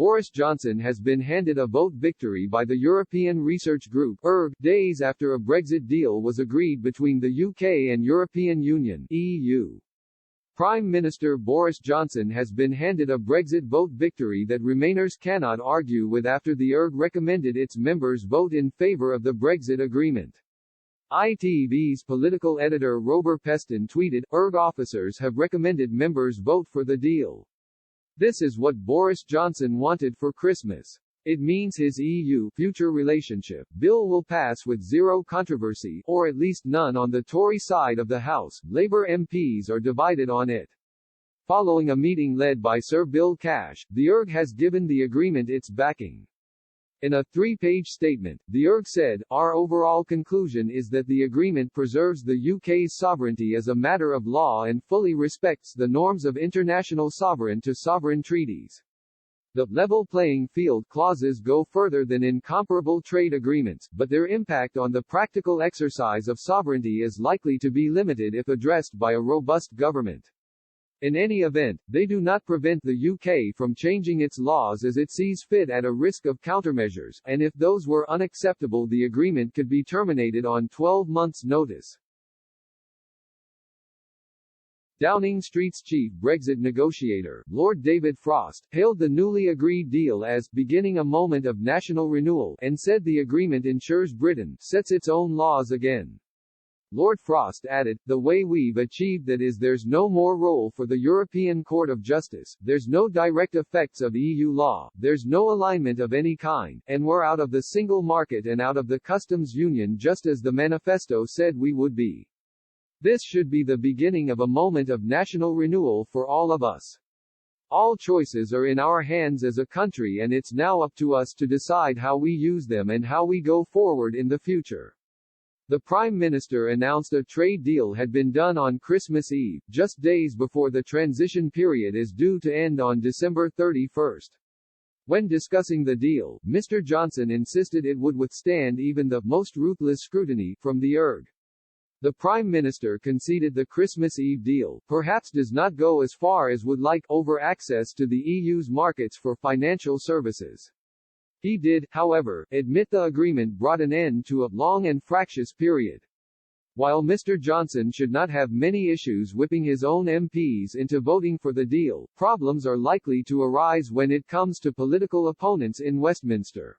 Boris Johnson has been handed a vote victory by the European Research Group (ERG) days after a Brexit deal was agreed between the UK and European Union (EU). Prime Minister Boris Johnson has been handed a Brexit vote victory that Remainers cannot argue with after the ERG recommended its members vote in favour of the Brexit agreement. ITV's political editor Robert Peston tweeted, "ERG officers have recommended members vote for the deal. This is what Boris Johnson wanted for Christmas. It means his EU future relationship bill will pass with zero controversy, or at least none on the Tory side of the House. Labour MPs are divided on it." Following a meeting led by Sir Bill Cash, the ERG has given the agreement its backing. In a three-page statement, the ERG said, "Our overall conclusion is that the agreement preserves the UK's sovereignty as a matter of law and fully respects the norms of international sovereign-to-sovereign treaties. The level playing field clauses go further than in comparable trade agreements, but their impact on the practical exercise of sovereignty is likely to be limited if addressed by a robust government. In any event, they do not prevent the UK from changing its laws as it sees fit at a risk of countermeasures, and if those were unacceptable the agreement could be terminated on 12 months' notice." Downing Street's chief Brexit negotiator, Lord David Frost, hailed the newly agreed deal as beginning a moment of national renewal, and said the agreement ensures Britain sets its own laws again. Lord Frost added, "The way we've achieved that is there's no more role for the European Court of Justice, there's no direct effects of EU law, there's no alignment of any kind, and we're out of the single market and out of the customs union just as the manifesto said we would be. This should be the beginning of a moment of national renewal for all of us. All choices are in our hands as a country and it's now up to us to decide how we use them and how we go forward in the future." The Prime Minister announced a trade deal had been done on Christmas Eve, just days before the transition period is due to end on December 31. When discussing the deal, Mr. Johnson insisted it would withstand even the most ruthless scrutiny from the ERG. The Prime Minister conceded the Christmas Eve deal, perhaps does not go as far as would like, over access to the EU's markets for financial services. He did, however, admit the agreement brought an end to a long and fractious period. While Mr. Johnson should not have many issues whipping his own MPs into voting for the deal, problems are likely to arise when it comes to political opponents in Westminster.